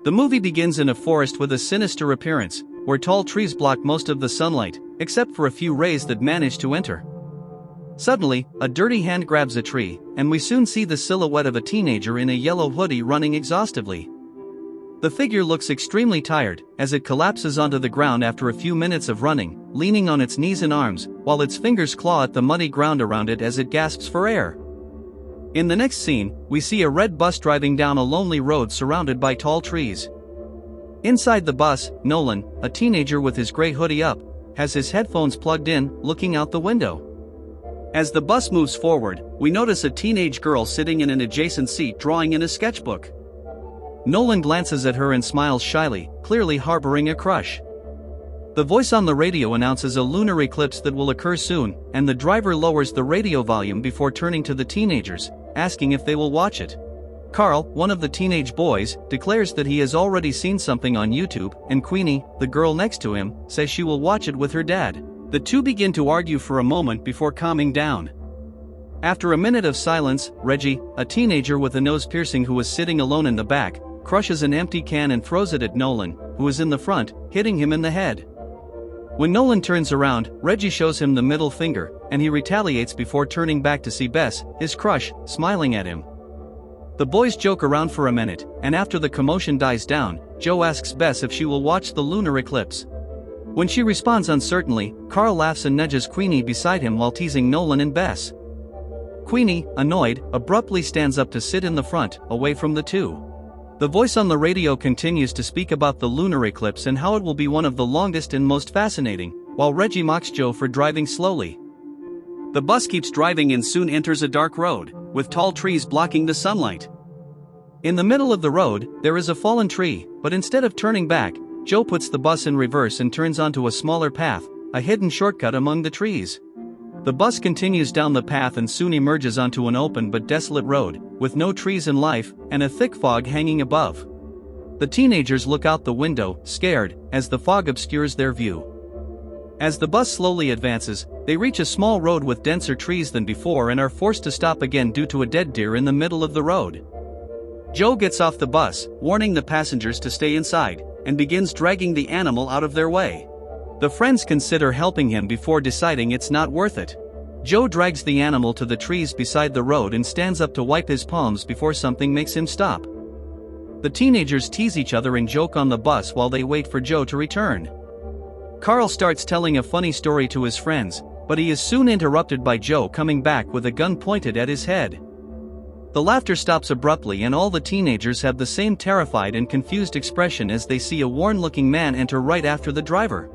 The movie begins in a forest with a sinister appearance, where tall trees block most of the sunlight, except for a few rays that manage to enter. Suddenly, a dirty hand grabs a tree, and we soon see the silhouette of a teenager in a yellow hoodie running exhaustively. The figure looks extremely tired, as it collapses onto the ground after a few minutes of running, leaning on its knees and arms, while its fingers claw at the muddy ground around it as it gasps for air. In the next scene, we see a red bus driving down a lonely road surrounded by tall trees. Inside the bus, Nolan, a teenager with his gray hoodie up, has his headphones plugged in, looking out the window. As the bus moves forward, we notice a teenage girl sitting in an adjacent seat drawing in a sketchbook. Nolan glances at her and smiles shyly, clearly harboring a crush. The voice on the radio announces a lunar eclipse that will occur soon, and the driver lowers the radio volume before turning to the teenagers, asking if they will watch it. Carl, one of the teenage boys, declares that he has already seen something on YouTube, and Queenie, the girl next to him, says she will watch it with her dad. The two begin to argue for a moment before calming down. After a minute of silence, Reggie, a teenager with a nose piercing who was sitting alone in the back, crushes an empty can and throws it at Nolan, who is in the front, hitting him in the head. When Nolan turns around, Reggie shows him the middle finger, and he retaliates before turning back to see Bess, his crush, smiling at him. The boys joke around for a minute, and after the commotion dies down, Joe asks Bess if she will watch the lunar eclipse. When she responds uncertainly, Carl laughs and nudges Queenie beside him while teasing Nolan and Bess. Queenie, annoyed, abruptly stands up to sit in the front, away from the two. The voice on the radio continues to speak about the lunar eclipse and how it will be one of the longest and most fascinating, while Reggie mocks Joe for driving slowly. The bus keeps driving and soon enters a dark road, with tall trees blocking the sunlight. In the middle of the road, there is a fallen tree, but instead of turning back, Joe puts the bus in reverse and turns onto a smaller path, a hidden shortcut among the trees. The bus continues down the path and soon emerges onto an open but desolate road, with no trees in life, and a thick fog hanging above. The teenagers look out the window, scared, as the fog obscures their view. As the bus slowly advances, they reach a small road with denser trees than before and are forced to stop again due to a dead deer in the middle of the road. Joe gets off the bus, warning the passengers to stay inside, and begins dragging the animal out of their way. The friends consider helping him before deciding it's not worth it. Joe drags the animal to the trees beside the road and stands up to wipe his palms before something makes him stop. The teenagers tease each other and joke on the bus while they wait for Joe to return. Carl starts telling a funny story to his friends, but he is soon interrupted by Joe coming back with a gun pointed at his head. The laughter stops abruptly and all the teenagers have the same terrified and confused expression as they see a worn-looking man enter right after the driver.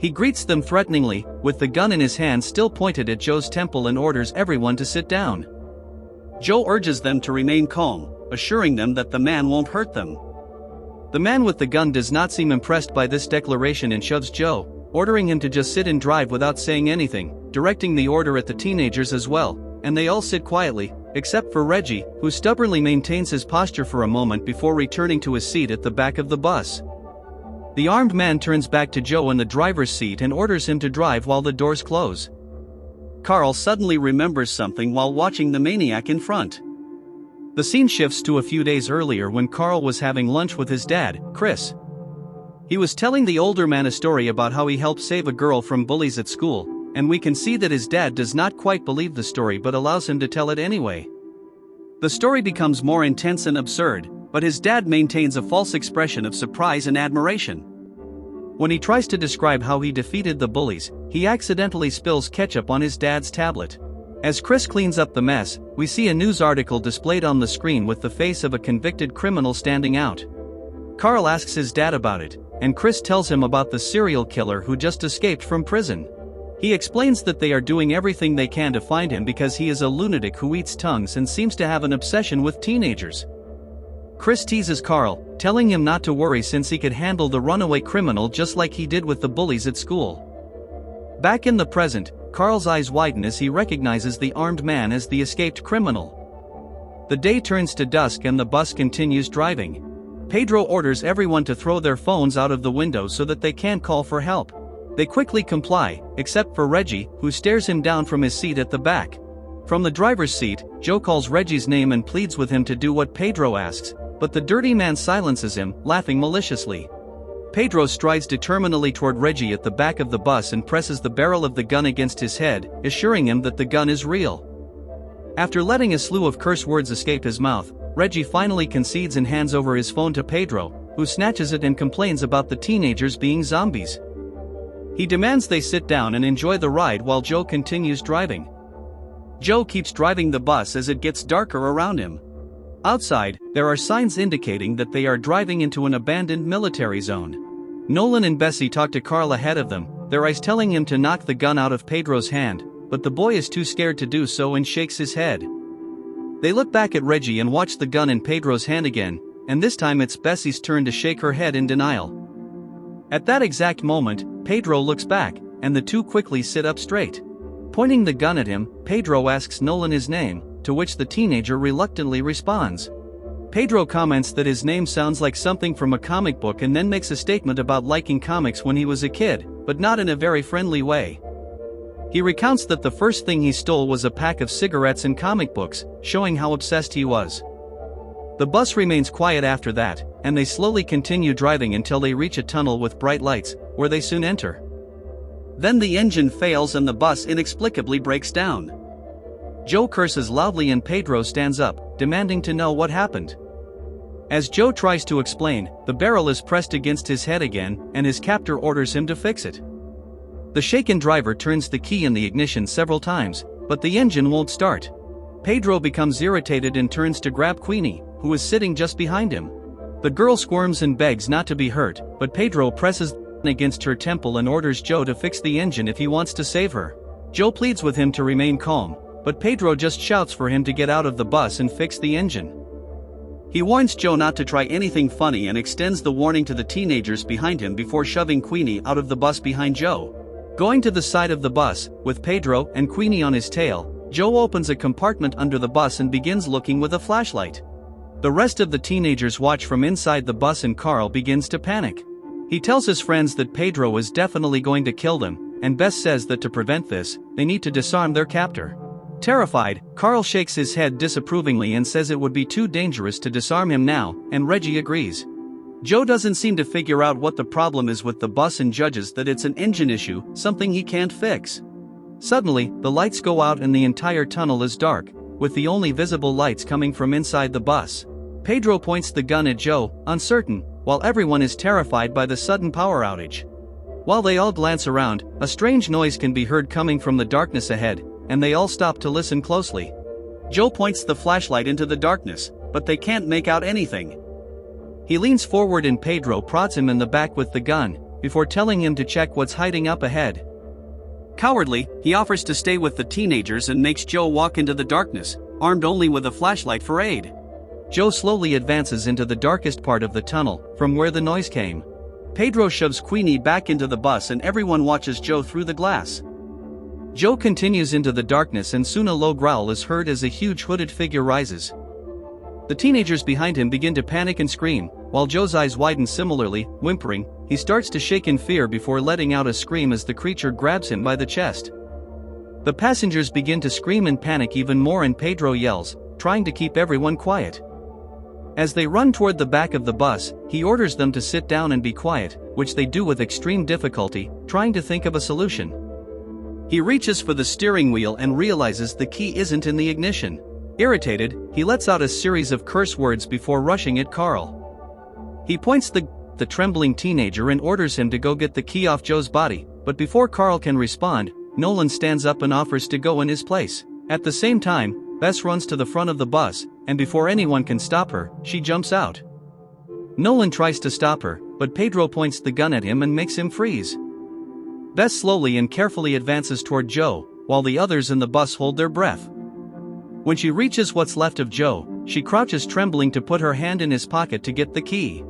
He greets them threateningly, with the gun in his hand still pointed at Joe's temple, and orders everyone to sit down. Joe urges them to remain calm, assuring them that the man won't hurt them. The man with the gun does not seem impressed by this declaration and shoves Joe, ordering him to just sit and drive without saying anything, directing the order at the teenagers as well, and they all sit quietly, except for Reggie, who stubbornly maintains his posture for a moment before returning to his seat at the back of the bus. The armed man turns back to Joe in the driver's seat and orders him to drive while the doors close. Carl suddenly remembers something while watching the maniac in front. The scene shifts to a few days earlier when Carl was having lunch with his dad, Chris. He was telling the older man a story about how he helped save a girl from bullies at school, and we can see that his dad does not quite believe the story but allows him to tell it anyway. The story becomes more intense and absurd, but his dad maintains a false expression of surprise and admiration. When he tries to describe how he defeated the bullies, he accidentally spills ketchup on his dad's tablet. As Chris cleans up the mess, we see a news article displayed on the screen with the face of a convicted criminal standing out. Carl asks his dad about it, and Chris tells him about the serial killer who just escaped from prison. He explains that they are doing everything they can to find him because he is a lunatic who eats tongues and seems to have an obsession with teenagers. Chris teases Carl, telling him not to worry since he could handle the runaway criminal just like he did with the bullies at school. Back in the present, Carl's eyes widen as he recognizes the armed man as the escaped criminal. The day turns to dusk and the bus continues driving. Pedro orders everyone to throw their phones out of the window so that they can't call for help. They quickly comply, except for Reggie, who stares him down from his seat at the back. From the driver's seat, Joe calls Reggie's name and pleads with him to do what Pedro asks, but the dirty man silences him, laughing maliciously. Pedro strides determinedly toward Reggie at the back of the bus and presses the barrel of the gun against his head, assuring him that the gun is real. After letting a slew of curse words escape his mouth, Reggie finally concedes and hands over his phone to Pedro, who snatches it and complains about the teenagers being zombies. He demands they sit down and enjoy the ride while Joe continues driving. Joe keeps driving the bus as it gets darker around him. Outside, there are signs indicating that they are driving into an abandoned military zone. Nolan and Bessie talk to Carl ahead of them, their eyes telling him to knock the gun out of Pedro's hand, but the boy is too scared to do so and shakes his head. They look back at Reggie and watch the gun in Pedro's hand again, and this time it's Bessie's turn to shake her head in denial. At that exact moment, Pedro looks back, and the two quickly sit up straight. Pointing the gun at him, Pedro asks Nolan his name, to which the teenager reluctantly responds. Pedro comments that his name sounds like something from a comic book and then makes a statement about liking comics when he was a kid, but not in a very friendly way. He recounts that the first thing he stole was a pack of cigarettes and comic books, showing how obsessed he was. The bus remains quiet after that, and they slowly continue driving until they reach a tunnel with bright lights, where they soon enter. Then the engine fails and the bus inexplicably breaks down. Joe curses loudly and Pedro stands up, demanding to know what happened. As Joe tries to explain, the barrel is pressed against his head again, and his captor orders him to fix it. The shaken driver turns the key in the ignition several times, but the engine won't start. Pedro becomes irritated and turns to grab Queenie, who is sitting just behind him. The girl squirms and begs not to be hurt, but Pedro presses against her temple and orders Joe to fix the engine if he wants to save her. Joe pleads with him to remain calm, but Pedro just shouts for him to get out of the bus and fix the engine. He warns Joe not to try anything funny and extends the warning to the teenagers behind him before shoving Queenie out of the bus behind Joe. Going to the side of the bus, with Pedro and Queenie on his tail, Joe opens a compartment under the bus and begins looking with a flashlight. The rest of the teenagers watch from inside the bus and Carl begins to panic. He tells his friends that Pedro is definitely going to kill them, and Bess says that to prevent this, they need to disarm their captor. Terrified, Carl shakes his head disapprovingly and says it would be too dangerous to disarm him now, and Reggie agrees. Joe doesn't seem to figure out what the problem is with the bus and judges that it's an engine issue, something he can't fix. Suddenly, the lights go out and the entire tunnel is dark, with the only visible lights coming from inside the bus. Pedro points the gun at Joe, uncertain, while everyone is terrified by the sudden power outage. While they all glance around, a strange noise can be heard coming from the darkness ahead, and they all stop to listen closely. Joe points the flashlight into the darkness, but they can't make out anything. He leans forward and Pedro prods him in the back with the gun, before telling him to check what's hiding up ahead. Cowardly, he offers to stay with the teenagers and makes Joe walk into the darkness, armed only with a flashlight for aid. Joe slowly advances into the darkest part of the tunnel, from where the noise came. Pedro shoves Queenie back into the bus and everyone watches Joe through the glass. Joe continues into the darkness and soon a low growl is heard as a huge hooded figure rises. The teenagers behind him begin to panic and scream, while Joe's eyes widen similarly, whimpering. He starts to shake in fear before letting out a scream as the creature grabs him by the chest. The passengers begin to scream and panic even more and Pedro yells, trying to keep everyone quiet. As they run toward the back of the bus, he orders them to sit down and be quiet, which they do with extreme difficulty, trying to think of a solution. He reaches for the steering wheel and realizes the key isn't in the ignition. Irritated, he lets out a series of curse words before rushing at Carl. He points the trembling teenager and orders him to go get the key off Joe's body, but before Carl can respond, Nolan stands up and offers to go in his place. At the same time, Bess runs to the front of the bus, and before anyone can stop her, she jumps out. Nolan tries to stop her, but Pedro points the gun at him and makes him freeze. Bess slowly and carefully advances toward Joe, while the others in the bus hold their breath. When she reaches what's left of Joe, she crouches trembling to put her hand in his pocket to get the key.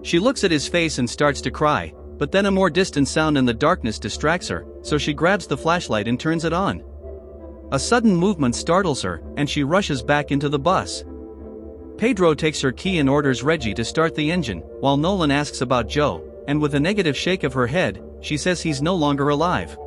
She looks at his face and starts to cry, but then a more distant sound in the darkness distracts her, so she grabs the flashlight and turns it on. A sudden movement startles her, and she rushes back into the bus. Pedro takes her key and orders Reggie to start the engine, while Nolan asks about Joe, and with a negative shake of her head, she says he's no longer alive.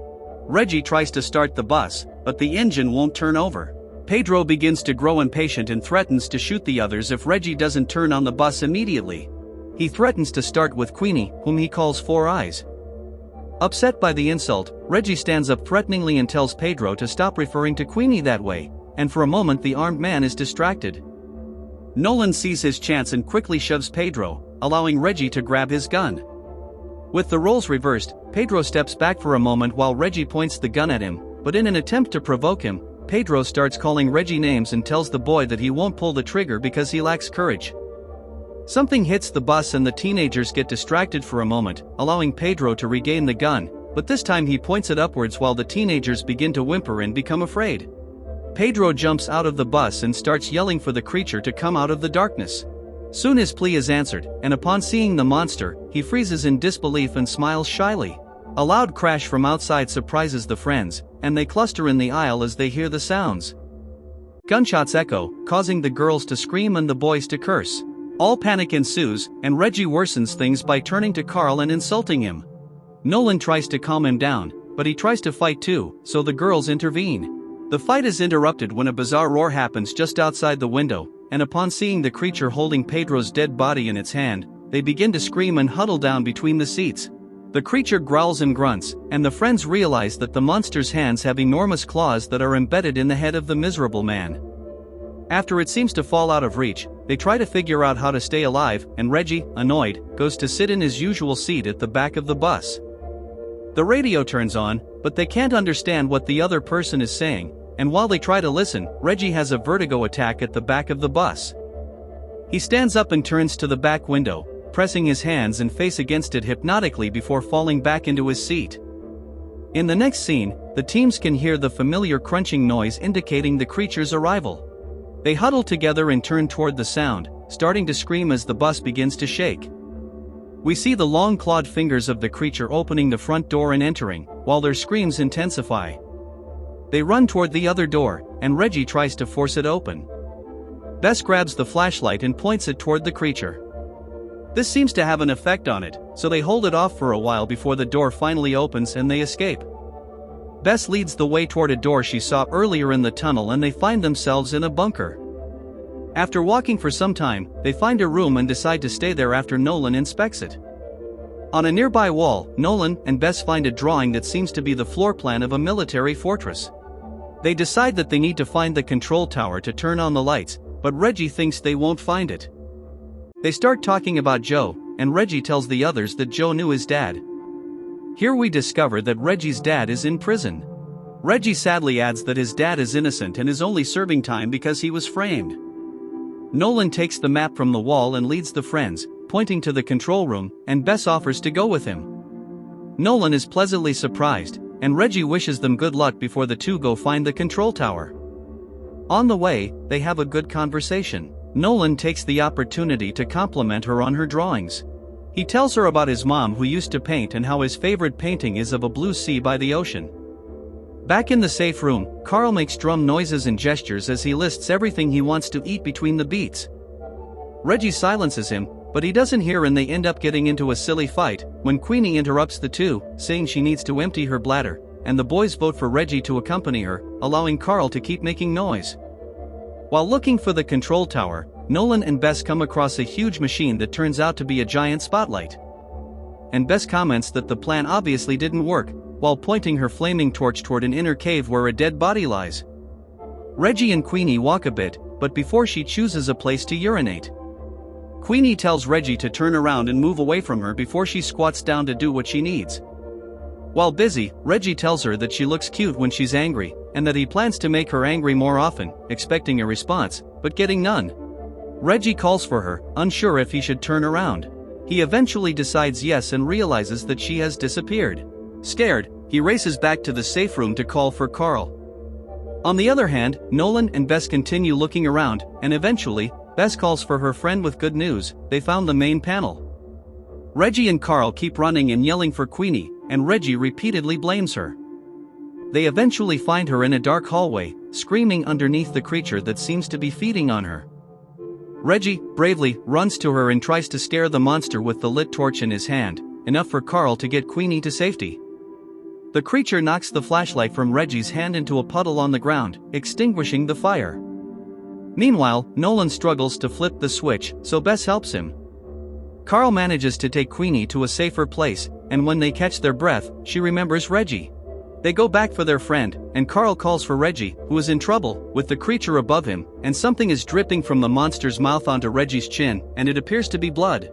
Reggie tries to start the bus, but the engine won't turn over. Pedro begins to grow impatient and threatens to shoot the others if Reggie doesn't turn on the bus immediately. He threatens to start with Queenie, whom he calls Four Eyes. Upset by the insult, Reggie stands up threateningly and tells Pedro to stop referring to Queenie that way, and for a moment the armed man is distracted. Nolan sees his chance and quickly shoves Pedro, allowing Reggie to grab his gun. With the roles reversed, Pedro steps back for a moment while Reggie points the gun at him, but in an attempt to provoke him, Pedro starts calling Reggie names and tells the boy that he won't pull the trigger because he lacks courage. Something hits the bus and the teenagers get distracted for a moment, allowing Pedro to regain the gun, but this time he points it upwards while the teenagers begin to whimper and become afraid. Pedro jumps out of the bus and starts yelling for the creature to come out of the darkness. Soon his plea is answered, and upon seeing the monster, he freezes in disbelief and smiles shyly. A loud crash from outside surprises the friends, and they cluster in the aisle as they hear the sounds. Gunshots echo, causing the girls to scream and the boys to curse. All panic ensues, and Reggie worsens things by turning to Carl and insulting him. Nolan tries to calm him down, but he tries to fight too, so the girls intervene. The fight is interrupted when a bizarre roar happens just outside the window, and upon seeing the creature holding Pedro's dead body in its hand, they begin to scream and huddle down between the seats. The creature growls and grunts, and the friends realize that the monster's hands have enormous claws that are embedded in the head of the miserable man. After it seems to fall out of reach, they try to figure out how to stay alive, and Reggie, annoyed, goes to sit in his usual seat at the back of the bus. The radio turns on, but they can't understand what the other person is saying, and while they try to listen, Reggie has a vertigo attack at the back of the bus. He stands up and turns to the back window, pressing his hands and face against it hypnotically before falling back into his seat. In the next scene, the teams can hear the familiar crunching noise indicating the creature's arrival. They huddle together and turn toward the sound, starting to scream as the bus begins to shake. We see the long clawed fingers of the creature opening the front door and entering, while their screams intensify. They run toward the other door, and Reggie tries to force it open. Bess grabs the flashlight and points it toward the creature. This seems to have an effect on it, so they hold it off for a while before the door finally opens and they escape. Bess leads the way toward a door she saw earlier in the tunnel and they find themselves in a bunker. After walking for some time, they find a room and decide to stay there after Nolan inspects it. On a nearby wall, Nolan and Bess find a drawing that seems to be the floor plan of a military fortress. They decide that they need to find the control tower to turn on the lights, but Reggie thinks they won't find it. They start talking about Joe, and Reggie tells the others that Joe knew his dad. Here we discover that Reggie's dad is in prison. Reggie sadly adds that his dad is innocent and is only serving time because he was framed. Nolan takes the map from the wall and leads the friends, pointing to the control room, and Bess offers to go with him. Nolan is pleasantly surprised, and Reggie wishes them good luck before the two go find the control tower. On the way, they have a good conversation. Nolan takes the opportunity to compliment her on her drawings. He tells her about his mom who used to paint and how his favorite painting is of a blue sea by the ocean. Back in the safe room, Carl makes drum noises and gestures as he lists everything he wants to eat between the beats. Reggie silences him, but he doesn't hear and they end up getting into a silly fight, when Queenie interrupts the two, saying she needs to empty her bladder, and the boys vote for Reggie to accompany her, allowing Carl to keep making noise. While looking for the control tower, Nolan and Bess come across a huge machine that turns out to be a giant spotlight. And Bess comments that the plan obviously didn't work, while pointing her flaming torch toward an inner cave where a dead body lies. Reggie and Queenie walk a bit, but before she chooses a place to urinate. Queenie tells Reggie to turn around and move away from her before she squats down to do what she needs. While busy, Reggie tells her that she looks cute when she's angry, and that he plans to make her angry more often, expecting a response, but getting none. Reggie calls for her, unsure if he should turn around. He eventually decides yes and realizes that she has disappeared. Scared, he races back to the safe room to call for Carl. On the other hand, Nolan and Bess continue looking around, and eventually, Bess calls for her friend with good news: they found the main panel. Reggie and Carl keep running and yelling for Queenie, and Reggie repeatedly blames her. They eventually find her in a dark hallway, screaming underneath the creature that seems to be feeding on her. Reggie, bravely, runs to her and tries to scare the monster with the lit torch in his hand, enough for Carl to get Queenie to safety. The creature knocks the flashlight from Reggie's hand into a puddle on the ground, extinguishing the fire. Meanwhile, Nolan struggles to flip the switch, so Bess helps him. Carl manages to take Queenie to a safer place, and when they catch their breath, she remembers Reggie. They go back for their friend, and Carl calls for Reggie, who is in trouble, with the creature above him, and something is dripping from the monster's mouth onto Reggie's chin, and it appears to be blood.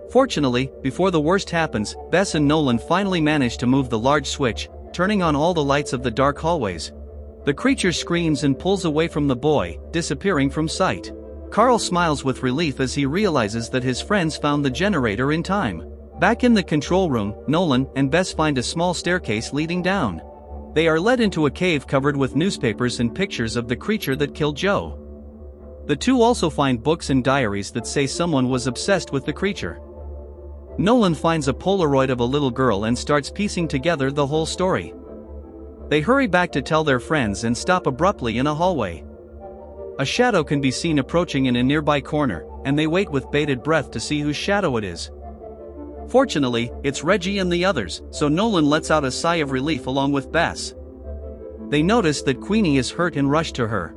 Fortunately, before the worst happens, Bess and Nolan finally manage to move the large switch, turning on all the lights of the dark hallways. The creature screams and pulls away from the boy, disappearing from sight. Carl smiles with relief as he realizes that his friends found the generator in time. Back in the control room, Nolan and Bess find a small staircase leading down. They are led into a cave covered with newspapers and pictures of the creature that killed Joe. The two also find books and diaries that say someone was obsessed with the creature. Nolan finds a Polaroid of a little girl and starts piecing together the whole story. They hurry back to tell their friends and stop abruptly in a hallway. A shadow can be seen approaching in a nearby corner, and they wait with bated breath to see whose shadow it is. Fortunately, it's Reggie and the others, so Nolan lets out a sigh of relief along with Bess. They notice that Queenie is hurt and rush to her.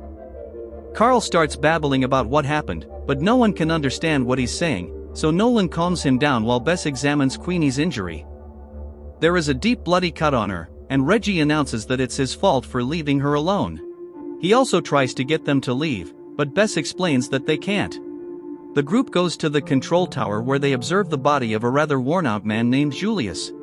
Carl starts babbling about what happened, but no one can understand what he's saying, so Nolan calms him down while Bess examines Queenie's injury. There is a deep bloody cut on her, and Reggie announces that it's his fault for leaving her alone. He also tries to get them to leave, but Bess explains that they can't. The group goes to the control tower where they observe the body of a rather worn-out man named Julius.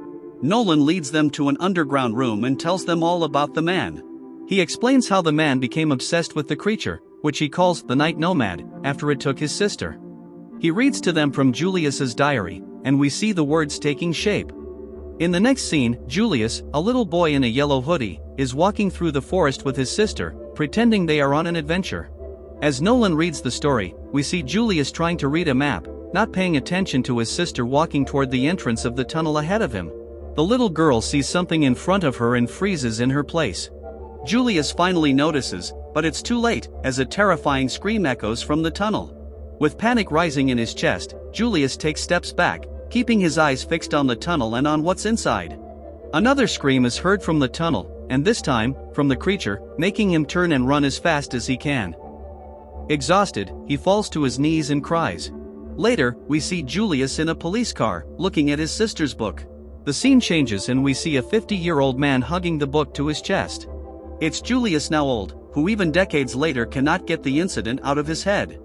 Nolan leads them to an underground room and tells them all about the man. He explains how the man became obsessed with the creature, which he calls the Night Nomad, after it took his sister. He reads to them from Julius's diary, and we see the words taking shape. In the next scene, Julius, a little boy in a yellow hoodie, is walking through the forest with his sister, pretending they are on an adventure. As Nolan reads the story, we see Julius trying to read a map, not paying attention to his sister walking toward the entrance of the tunnel ahead of him. The little girl sees something in front of her and freezes in her place. Julius finally notices, but it's too late, as a terrifying scream echoes from the tunnel. With panic rising in his chest, Julius takes steps back, keeping his eyes fixed on the tunnel and on what's inside. Another scream is heard from the tunnel, and this time, from the creature, making him turn and run as fast as he can. Exhausted, he falls to his knees and cries. Later, we see Julius in a police car, looking at his sister's book. The scene changes and we see a 50-year-old man hugging the book to his chest. It's Julius, now old, who even decades later cannot get the incident out of his head.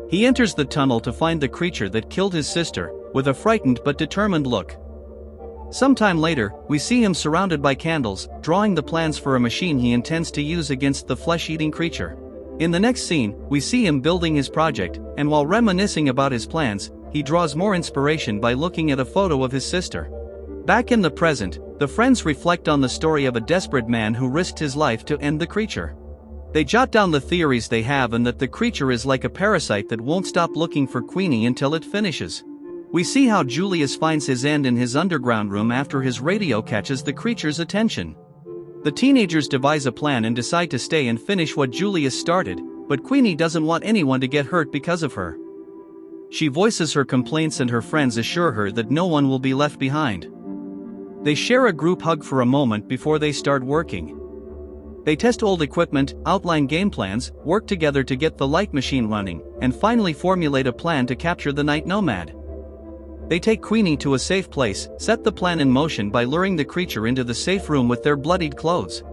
He enters the tunnel to find the creature that killed his sister, with a frightened but determined look. Sometime later, we see him surrounded by candles, drawing the plans for a machine he intends to use against the flesh-eating creature. In the next scene, we see him building his project, and while reminiscing about his plans, he draws more inspiration by looking at a photo of his sister. Back in the present, the friends reflect on the story of a desperate man who risked his life to end the creature. They jot down the theories they have and that the creature is like a parasite that won't stop looking for Queenie until it finishes. We see how Julius finds his end in his underground room after his radio catches the creature's attention. The teenagers devise a plan and decide to stay and finish what Julius started, but Queenie doesn't want anyone to get hurt because of her. She voices her complaints and her friends assure her that no one will be left behind. They share a group hug for a moment before they start working. They test old equipment, outline game plans, work together to get the light machine running, and finally formulate a plan to capture the Night Nomad. They take Queenie to a safe place, set the plan in motion by luring the creature into the safe room with their bloodied clothes.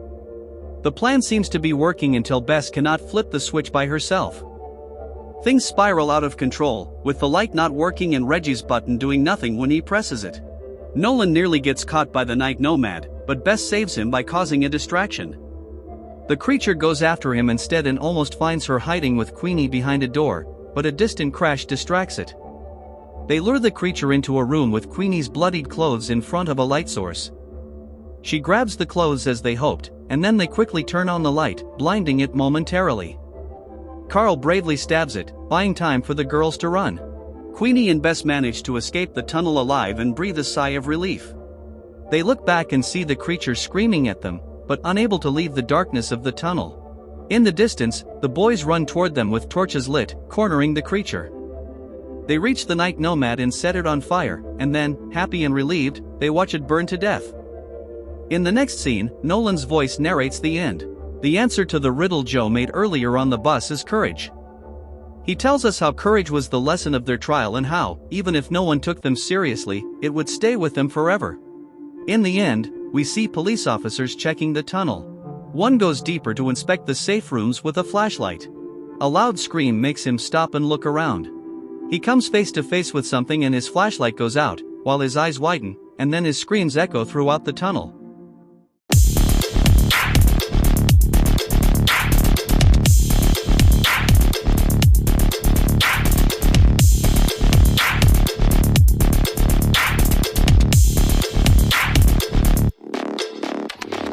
The plan seems to be working until Bess cannot flip the switch by herself. Things spiral out of control, with the light not working and Reggie's button doing nothing when he presses it. Nolan nearly gets caught by the Night Nomad, but Bess saves him by causing a distraction. The creature goes after him instead and almost finds her hiding with Queenie behind a door, but a distant crash distracts it. They lure the creature into a room with Queenie's bloodied clothes in front of a light source. She grabs the clothes as they hoped, and then they quickly turn on the light, blinding it momentarily. Carl bravely stabs it, buying time for the girls to run. Queenie and Bess manage to escape the tunnel alive and breathe a sigh of relief. They look back and see the creature screaming at them, but unable to leave the darkness of the tunnel. In the distance, the boys run toward them with torches lit, cornering the creature. They reach the Night Nomad and set it on fire, and then, happy and relieved, they watch it burn to death. In the next scene, Nolan's voice narrates the end. The answer to the riddle Joe made earlier on the bus is courage. He tells us how courage was the lesson of their trial and how, even if no one took them seriously, it would stay with them forever. In the end, we see police officers checking the tunnel. One goes deeper to inspect the safe rooms with a flashlight. A loud scream makes him stop and look around. He comes face to face with something and his flashlight goes out, while his eyes widen, and then his screams echo throughout the tunnel.